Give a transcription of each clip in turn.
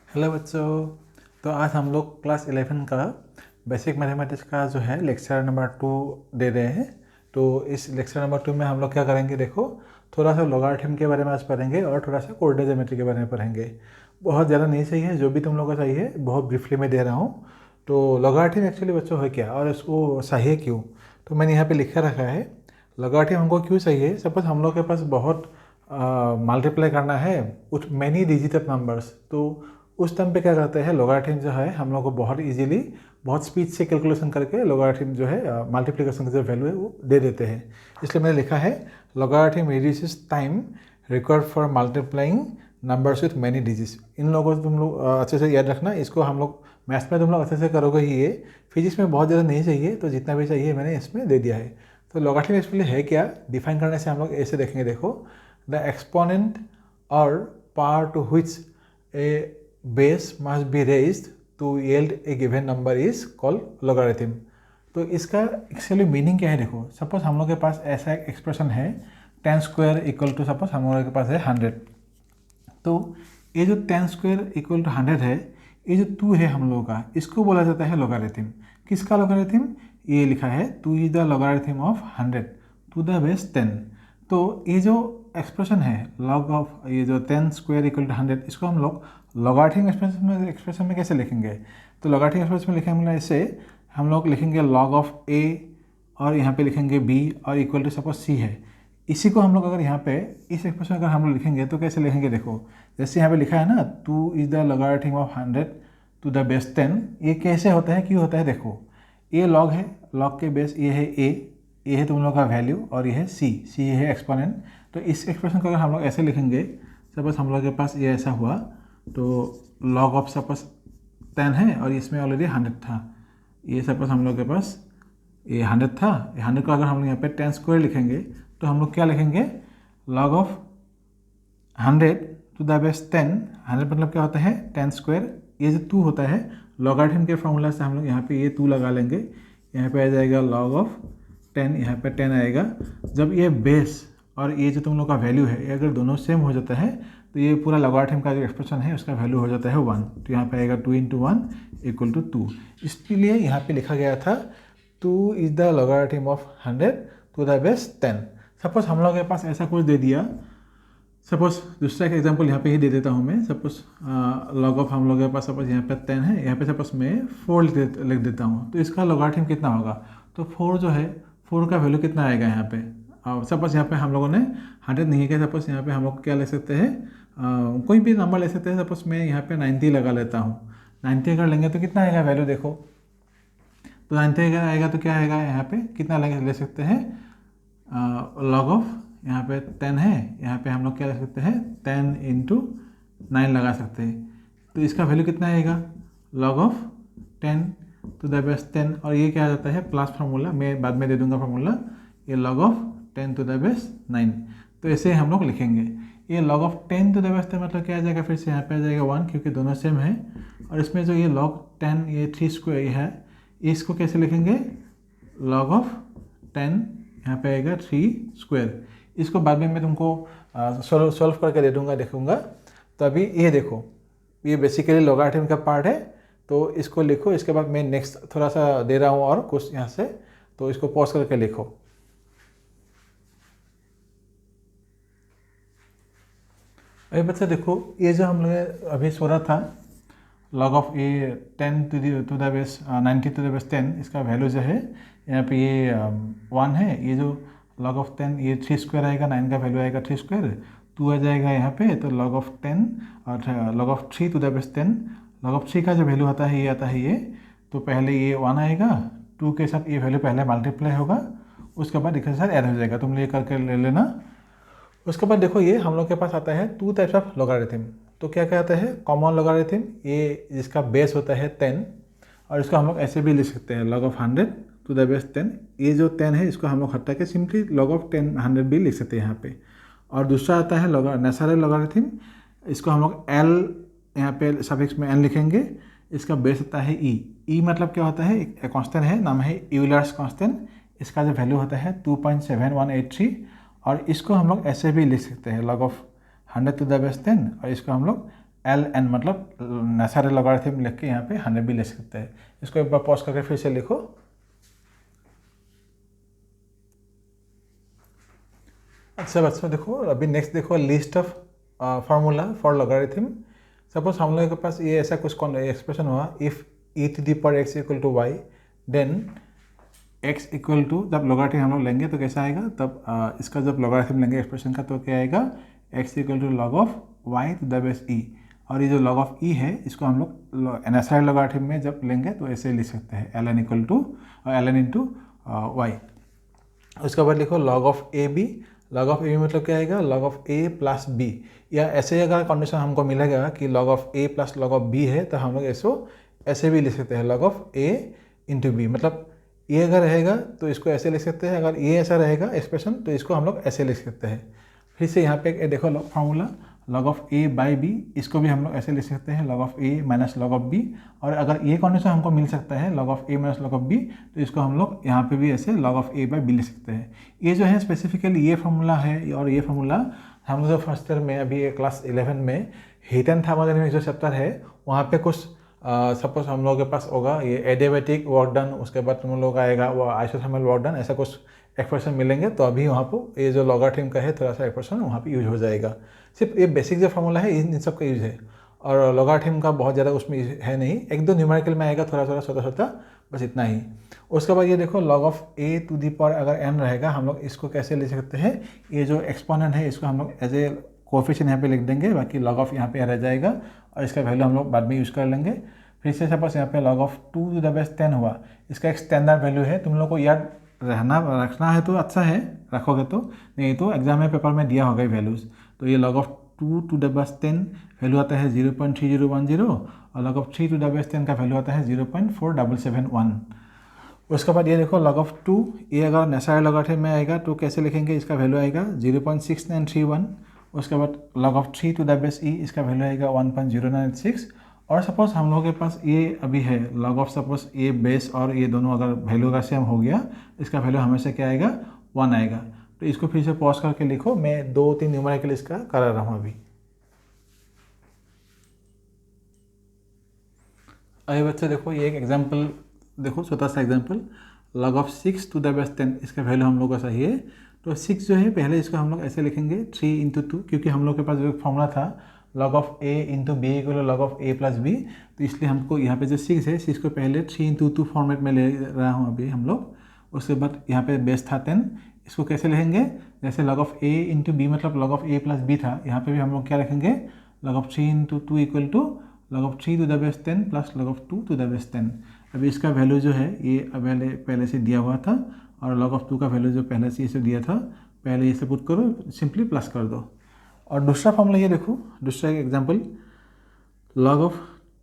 Hello बच्चों। तो आज हम लोग क्लास 11 का बेसिक मैथमेटिक्स का जो है लेक्चर नंबर 2 दे रहे हैं। तो इस लेक्चर नंबर 2 में हम लोग क्या करेंगे, देखो थोड़ा सा लॉगरिथम के बारे में आज पढ़ेंगे और थोड़ा सा कोऑर्डिनेट ज्योमेट्री के बारे में पढ़ेंगे। बहुत ज़्यादा नहीं चाहिए, जो भी तुम लोग को चाहिए बहुत ब्रीफली में दे रहा हूँ। तो लॉगरिथम एक्चुअली बच्चों है क्या और इसको चाहिए क्यों, तो मैंने यहाँ पे लिखा रखा है। लॉगरिथम हमको क्यों चाहिए, सपोज हम लोग के पास बहुत मल्टीप्लाई करना है with many digit of numbers, तो उस टाइम पे क्या करते हैं, लॉगरिथम जो है हम लोग को बहुत इजीली बहुत स्पीड से कैलकुलेशन करके लॉगरिथम जो है मल्टीप्लिकेशन का जो वैल्यू है वो दे देते हैं। इसलिए मैंने लिखा है logarithm reduces time required for multiplying numbers with many digits. इन लोगों को तुम लोग अच्छे से याद रखना, इसको हम लोग मैथ्स में तुम लोग अच्छे से करोगे ही। ये फिजिक्स में बहुत ज़्यादा नहीं चाहिए, तो जितना भी चाहिए मैंने इसमें दे दिया है। तो लॉगरिथम एक्चुअली है क्या, डिफाइन करने से हम लोग ऐसे देखेंगे। देखो, द एक्सपोनेंट और power to which a base must be raised to yield a given number is called logarithm। तो इसका एक्चुअली मीनिंग क्या है, देखो सपोज हम लोग के पास ऐसा एक एक्सप्रेशन है 10 स्क्वायर इक्वल टू, सपोज हम लोग के पास है 100। तो ये जो 10 स्क्वायर इक्वल टू 100 है, ये जो 2 है हम लोगों का, इसको बोला जाता है लॉगरिथम। किसका लॉगरिथम, ये लिखा है 2 is the logarithm of 100 to the base 10। तो ये जो एक्सप्रेशन है लॉग ऑफ ये जो 10 स्क्वायर इक्वल टू 100, इसको हम लोग लॉगरिथम एक्सप्रेशन में कैसे लिखेंगे। तो लॉगरिथम एक्सप्रेशन में लिखेंगे ऐसे, हम लोग लिखेंगे लॉग ऑफ ए और यहाँ पे लिखेंगे बी और इक्वल टू सपोज सी है। इसी को हम लोग अगर यहाँ पे इस एक्सप्रेशन अगर हम लोग लिखेंगे तो कैसे लिखेंगे, देखो जैसे यहाँ पे लिखा है ना 2 is the logarithm of 100 to the base 10। ये कैसे होता है, क्यों होता है, देखो ये लॉग है, लॉग के बेस ये है ए, ये है तुम लोग का वैल्यू और ये है सी, सी है एक्सपोनेंट। तो इस एक्सप्रेशन को अगर हम लोग ऐसे लिखेंगे, सपोज हम लोग के पास ये ऐसा हुआ, तो लॉग ऑफ सपोज 10 है और इसमें ऑलरेडी 100 था। ये सपोज हम लोग के पास ये 100 था, 100 को अगर हम लोग यहाँ पे 10 स्क्वायर लिखेंगे तो हम लोग क्या लिखेंगे, log of 100 to the base 10। 100 मतलब क्या होता है 10 स्क्वायर, ये जो 2 होता है लॉगरिथम के फॉर्मूला से हम लोग यहाँ पे ये 2 लगा लेंगे। यहाँ पे आ जाएगा लॉग ऑफ 10, यहाँ पे 10 आएगा। जब ये बेस और ये जो तुम लोग का वैल्यू है, ये अगर दोनों सेम हो जाता है तो ये पूरा लॉगरिथम का जो एक्सप्रेशन है उसका वैल्यू हो जाता है 1। तो यहाँ पे आएगा 2 इंटू 1 इक्वल टू 2। इसलिए यहाँ पे लिखा गया था 2 is the logarithm of 100 to the base 10। Suppose हम लोग के पास ऐसा कुछ दे दिया, सपोज दूसरा एक एग्जाम्पल यहाँ पे ही दे देता हूँ मैं। सपोज लॉग ऑफ हम लोग के पास सपोज यहाँ पे 10 है, यहाँ पे सपोज मैं 4 लिख देता हूँ, तो इसका लॉगरिथम कितना होगा। तो 4 जो है 4 का वैल्यू कितना आएगा यहाँ पे। सपोज यहाँ पे हम लोगों ने 100 नहीं किया, सपोज यहाँ पे हम लोग क्या ले सकते हैं, कोई भी नंबर ले सकते हैं। सपोज मैं यहाँ पे 90 लगा लेता हूँ। 90 अगर लेंगे तो कितना आएगा वैल्यू, देखो तो 90 अगर आएगा तो क्या आएगा, यहाँ पे कितना ले सकते हैं, लॉग ऑफ यहाँ पे 10 है, यहाँ पे हम लोग क्या ले सकते हैं 10 इंटू 9 लगा सकते हैं। तो इसका वैल्यू कितना आएगा, log of 10 to the base 10। और ये क्या आ जाता है प्लस फार्मूला, मैं बाद में दे दूंगा फार्मूला, ये log of 10 to the base 9। तो ऐसे हम लोग लिखेंगे। ये log of 10 to the base 10 मतलब क्या आ जाएगा, फिर से यहाँ पे आ जाएगा 1, क्योंकि दोनों सेम है। और इसमें जो ये लॉग 10 ये 3 स्क्वायर है, इसको कैसे लिखेंगे, लॉग ऑफ 10 यहाँ पे आएगा 3 स्क्वायर। इसको बाद में मैं तुमको सॉल्व करके दे दूँगा, देखूँगा। तो अभी ये देखो, ये बेसिकली लॉगरिथम का पार्ट है, तो इसको लिखो। इसके बाद मैं नेक्स्ट थोड़ा सा दे रहा हूँ और कुछ यहाँ से, तो इसको पॉज करके लिखो। अभी बच्चा देखो, ये जो हम लोग अभी सो रहा था log of a 10 to the base 90 to the base 10, इसका वैल्यू जो है यहाँ पे ये 1 है। ये जो लॉग ऑफ 10 ये 3 स्क्वायर आएगा, 9 का वैल्यू आएगा 3 स्क्वायर, 2 आ जाएगा यहाँ पे। तो लॉग ऑफ 10 और log of 3 to the base 10, log of 3 का जो वैल्यू आता है ये आता है ये। तो पहले ये 1 आएगा, 2 के साथ ये वैल्यू पहले मल्टीप्लाई होगा, उसके बाद इसके साथ ऐड हो जाएगा। तुम ये करके ले लेना। उसके बाद देखो, ये हम लोग के पास आता है 2 टाइप्स ऑफ लॉगरिथम। तो क्या क्या आता है, कॉमन लॉगरिथम, ये जिसका बेस होता है 10, और इसको हम लोग ऐसे भी लिख सकते हैं log of 100 to the base 10। ये जो 10 है इसको हम लोग हटा के सिंपली लॉग ऑफ 100 भी लिख सकते हैं यहाँ पे। और दूसरा आता है नेचुरल लॉगरिथम, इसको हम लोग एल यहाँ पे सफिक्स में एन लिखेंगे। इसका बेस होता है ई। ई मतलब क्या होता है, एक कांस्टेंट है, नाम है यूलर्स कांस्टेंट। इसका जो वैल्यू होता है 2.7183। और इसको हम लोग ऐसे भी लिख सकते हैं log of 100 to the base 10, और इसको हम लोग एल एन मतलब नेचुरल लॉगरिथम लिख के यहाँ पे 100 भी ले सकते हैं। इसको एक बार पॉज करके फिर से लिखो। अच्छा बच्चों देखो, अभी नेक्स्ट देखो list of formula for logarithm. Suppose हम लोगों के पास ये ऐसा कुछ एक्सप्रेशन हुआ, if e to the power x equal to y, then x equal to, जब लॉगरिथम हम लोग लेंगे तो कैसा आएगा, तब इसका जब लॉगरिथम लेंगे एक्सप्रेशन का तो क्या आएगा, x equal to log of y to the base e। और ये जो लॉग ऑफ e है इसको हम लोग एनएसआई लॉगरिथम में जब लेंगे तो ऐसे लिख सकते हैं, ln equal to ln into y. उसके बाद लिखो log of a b. Log of a b मतलब क्या आएगा, log of A plus b. या ऐसे अगर कंडीशन हमको मिलेगा कि log of A plus log of b है तो हम लोग इसको ऐसे भी लिख सकते हैं, log of A into B. मतलब ये अगर रहेगा तो इसको ऐसे लिख सकते हैं, अगर ये ऐसा रहेगा एक्सप्रेशन तो इसको हम लोग ऐसे लिख सकते हैं। फिर से यहाँ पे देखो formula log of a by b, इसको भी हम लोग ऐसे लिख सकते हैं, log of a minus log of b. और अगर ये कंडीशन हमको मिल सकता है log of a minus log of b, तो इसको हम लोग यहाँ पे भी ऐसे log of a by b लिख सकते हैं। ये जो है स्पेसिफिकली ये फार्मूला है, और ये फार्मूला हम लोग जो फर्स्ट ईयर में अभी क्लास 11 में हीट एंड थर्मोडायनामिक्स जो चैप्टर है वहाँ पे कुछ सपोज हम लोगों के पास होगा ये एडियाबैटिक वर्क डन, उसके बाद तुम लोग आएगा वो आइसोथर्मल वर्क डन, ऐसा कुछ एक्सप्रेशन मिलेंगे तो अभी वहाँ पर ये जो लॉगरिथम का है थोड़ा सा एक्सप्रेशन वहाँ पे यूज हो जाएगा। सिर्फ ये बेसिक जो फार्मूला है इन सब का यूज है, और लॉगरिथम का बहुत ज़्यादा उसमें है नहीं, एक दो न्यूमेरिकल में आएगा थोड़ा थोड़ा छोटा छोटा, बस इतना ही। उसके बाद ये देखो log of a to the power अगर n रहेगा हम लोग इसको कैसे ले सकते हैं, ये जो एक्सपोनेंट है इसको हम लोग एज ए कोएफिशिएंट यहाँ पे लिख देंगे, बाकी लॉग ऑफ यहाँ पे रह जाएगा और इसका वैल्यू हम लोग बाद में यूज़ कर लेंगे। फिर से सपोज यहाँ पे log of 2 to the base 10 हुआ, इसका एक स्टैंडर्ड वैल्यू है, तुम लोग को याद रखना है तो अच्छा है, रखोगे तो, नहीं तो एग्जाम में पेपर में दिया होगा वैल्यूज़। तो ये log of 2 to the base 10 value आता है 0.3010, और log of 3 to the base 10 का वैल्यू आता है 0.4771। उसके बाद ये देखो लॉग ऑफ 2, ये अगर नेचुरल लॉगरिथम में आएगा तो कैसे लिखेंगे, इसका वैल्यू आएगा 0.6931। उसके बाद log of 3 to the base e, इसका वैल्यू आएगा 1.0986। और सपोज हम लोगों के पास ये अभी है लॉग ऑफ सपोज ये बेस और ये दोनों अगर वैल्यू का सेम हो गया, इसका वैल्यू हमेशा क्या आएगा, 1 आएगा। तो इसको फिर से पॉज करके लिखो, मैं 2-3 न्यूमेरिकल इसका करा रहा हूँ अभी। अरे बच्चे देखो ये एक एग्जाम्पल देखो, छोटा सा example, log of 6 to the base 10, इसका वैल्यू हम लोग का सही है। तो 6 जो है पहले इसको हम लोग ऐसे लिखेंगे 3 इंटू 2, क्योंकि हम लोग के पास जो फॉर्मूला था log of A into b equal log of A plus b, तो इसलिए हमको यहाँ पे जो 6 है 6 को पहले 3 इंटू 2 फॉर्मेट में ले रहा हूँ अभी हम लोग। उसके बाद यहाँ पे बेस था 10, इसको कैसे लिखेंगे, जैसे log of A into B मतलब log of A plus B था, यहाँ पे भी हम लोग क्या रखेंगे, log of 3 into 2 equal to log of 3 to the base 10 plus log of 2 to the base 10। अभी इसका वैल्यू जो है ये पहले से दिया हुआ था, और लॉग ऑफ 2 का वैल्यू जो पहले से इसे दिया था, पहले इसे पुट करो, सिंपली प्लस कर दो। और दूसरा फॉर्मूला ये देखो, दूसरा example log of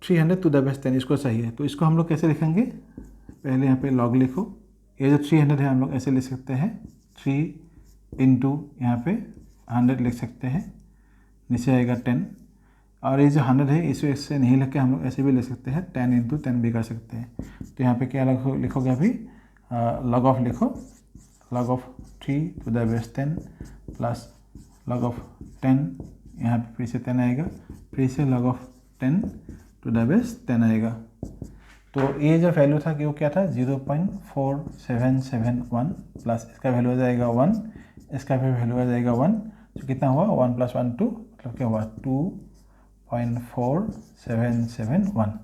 300 to the base 10, इसको चाहिए तो इसको हम लोग कैसे लिखेंगे, पहले यहाँ पे लॉग लिखो, ये जो 300 है हम लोग ऐसे लिख सकते हैं 3 इंटू यहाँ पे 100 लिख सकते हैं, नीचे आएगा 10, और ये जो 100 है इसे इससे नहीं लिख के हम लोग ऐसे भी ले सकते हैं 10 इंटू 10 भी कर सकते हैं। तो यहाँ पे क्या लिखोगे अभी, लॉग ऑफ लिखो, log of 3 to the base 10 plus log of 10, यहाँ पे फिर से 10 आएगा, फिर से log of 10 to the base 10 आएगा। तो ये जो वैल्यू था कि वो क्या था 0.4771 प्लस इसका वैल्यू आ जाएगा 1, इसका भी वैल्यू आ जाएगा 1, तो कितना हुआ 1 + 1 2, मतलब क्या हुआ 2.4771।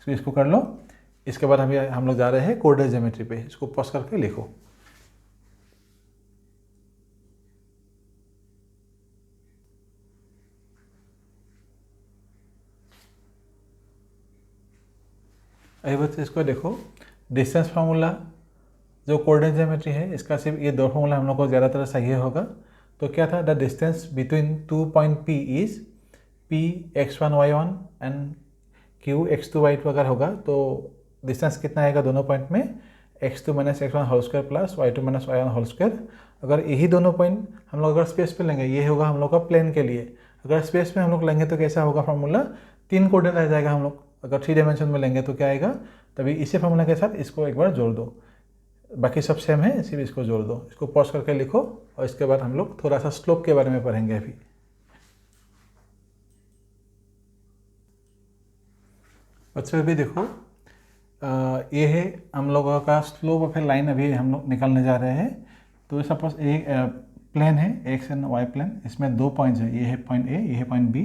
इसको कर लो। इसके बाद हम लोग जा रहे हैं कोऑर्डिनेट ज्योमेट्री पे, इसको पॉज करके लिखो। अभी बच्चे इसको देखो, डिस्टेंस फार्मूला जो कोऑर्डिनेट ज्योमेट्री है इसका सिर्फ ये दो फार्मूला हम लोग को ज़्यादातर सही होगा। तो क्या था, the distance between 2 point P is P x1 y1 and Q x2 y2 अगर होगा तो डिस्टेंस कितना आएगा दोनों पॉइंट में, x2 - x1 whole square plus y2 - y1 whole square. अगर यही दोनों पॉइंट हम लोग अगर स्पेस पे लेंगे, ये होगा हम लोग का प्लेन के लिए। अगर स्पेस में हम लोग लेंगे तो कैसा होगा फार्मूला, 3 कोऑर्डिनेट रह जाएगा। हम लोग अगर 3 डायमेंशन में लेंगे तो क्या आएगा, तभी इसी फार्मूला के साथ इसको एक बार जोड़ दो, बाकी सब सेम है, सिर्फ इसको जोड़ दो। इसको पॉज करके लिखो, और इसके बाद हम लोग थोड़ा सा स्लोप के बारे में पढ़ेंगे अभी। बच्चों भी देखो ये है हम लोगों का स्लोप ऑफ ए लाइन, अभी हम लोग निकालने जा रहे हैं। तो सपोज एक प्लेन है एक्स एंड वाई प्लेन, इसमें 2 पॉइंट्स है, ये है पॉइंट ए, ये है पॉइंट बी।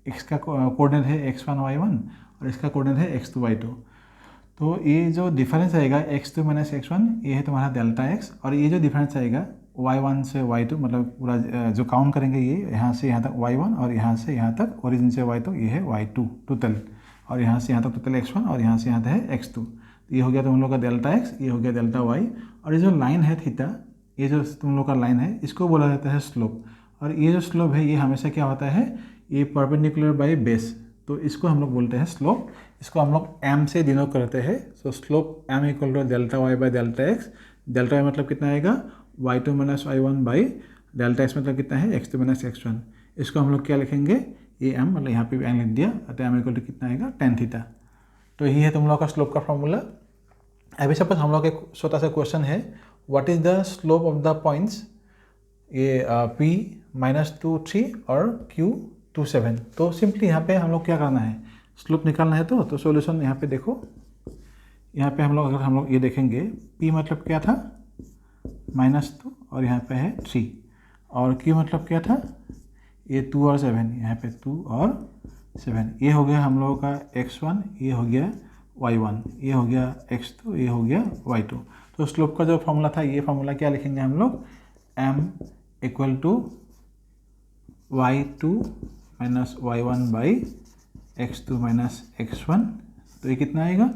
एक्स का कोऑर्डिनेट है x1 y1 और इसका कोऑर्डिनेट है x2 y2। तो ये जो डिफरेंस आएगा x2 माइनस x1, ये है तुम्हारा डेल्टा x, और ये जो डिफरेंस आएगा y1 से y2, मतलब पूरा जो काउंट करेंगे ये यहाँ से यहाँ तक y1 और यहाँ से यहाँ तक ओरिजिन से y तक ये है y2 टोटल, और यहाँ से यहाँ तक टोटल x1 और यहाँ से यहाँ तक है x2। ये हो गया तुम लोग का डेल्टा x, ये हो गया डेल्टा y। और ये जो लाइन है थीटा, ये जो तुम लोग का लाइन है, इसको बोला जाता है स्लोप। और ये जो स्लोप है ये हमेशा क्या होता है, ये परपेंडिकुलर बाय बेस, तो इसको हम लोग बोलते हैं स्लोप। इसको हम लोग m से डिनोट करते हैं। So slope m equal to delta y by delta x। Delta y मतलब कितना आएगा, y2 minus y1 by delta x मतलब कितना है, x2 माइनस x1। इसको हम लोग क्या लिखेंगे, ये m, मतलब यहाँ पे भी m लिख दिया, तो m इक्वल टू कितना आएगा, tan थीटा। तो यही है तुम लोग का स्लोप का फॉर्मूला। अभी सपोज हम लोग एक छोटा सा क्वेश्चन है, what is the slope of the points, ये p -2 3 और q 2 7। तो सिंपली यहाँ पे हम लोग क्या करना है, स्लोप निकालना है। तो सॉल्यूशन यहाँ पे देखो, यहाँ पे हम लोग अगर हम लोग ये देखेंगे, p मतलब क्या था -2 और यहाँ पे है 3, और q मतलब क्या था, ये 2 और 7, यहाँ पे 2 और 7। ये हो गया हम लोगों का x1, ये हो गया y1, ये हो गया x2, ये हो गया y2। तो स्लोप का जो फॉर्मूला था, ये फॉर्मूला क्या लिखेंगे हम लोग, m equal to y2 minus y1 by x2 minus x1। तो ये कितना आएगा,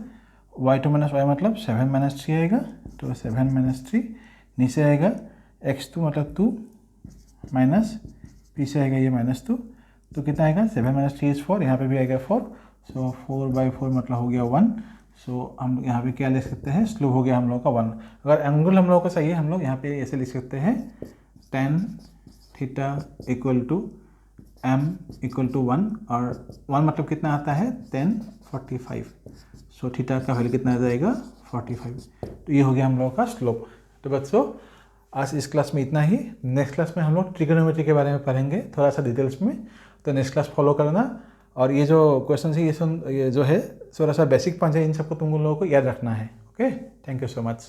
y2 माइनस y मतलब 7 माइनस 3 आएगा, तो 7 माइनस 3 नीचे आएगा, x2 मतलब 2 माइनस पीछे आएगा ये -2, तो कितना आएगा, 7 माइनस 3 इज 4, यहाँ पे भी आएगा 4। सो 4/4 मतलब हो गया 1। सो हम यहाँ पे क्या लिख सकते हैं, स्लोप हो गया हम लोग का 1। अगर एंगल हम लोग का सही है, हम लोग यहाँ पे ऐसे लिख सकते हैं, tan theta equal to m equal to 1, और 1 मतलब कितना आता है, tan 45। सो थीटा का वैल्यू कितना आ जाएगा, 45। तो ये हो गया हम लोग का स्लोप। तो बच्चों आज इस क्लास में इतना ही। नेक्स्ट क्लास में हम लोग ट्रिगोनोमेट्री के बारे में पढ़ेंगे थोड़ा सा डिटेल्स में, तो नेक्स्ट क्लास फॉलो करना। और ये जो क्वेश्चन है, ये जो है थोड़ा सा बेसिक पॉइंट है, इन सबको तुम लोगों को याद रखना है। Okay, thank you so much.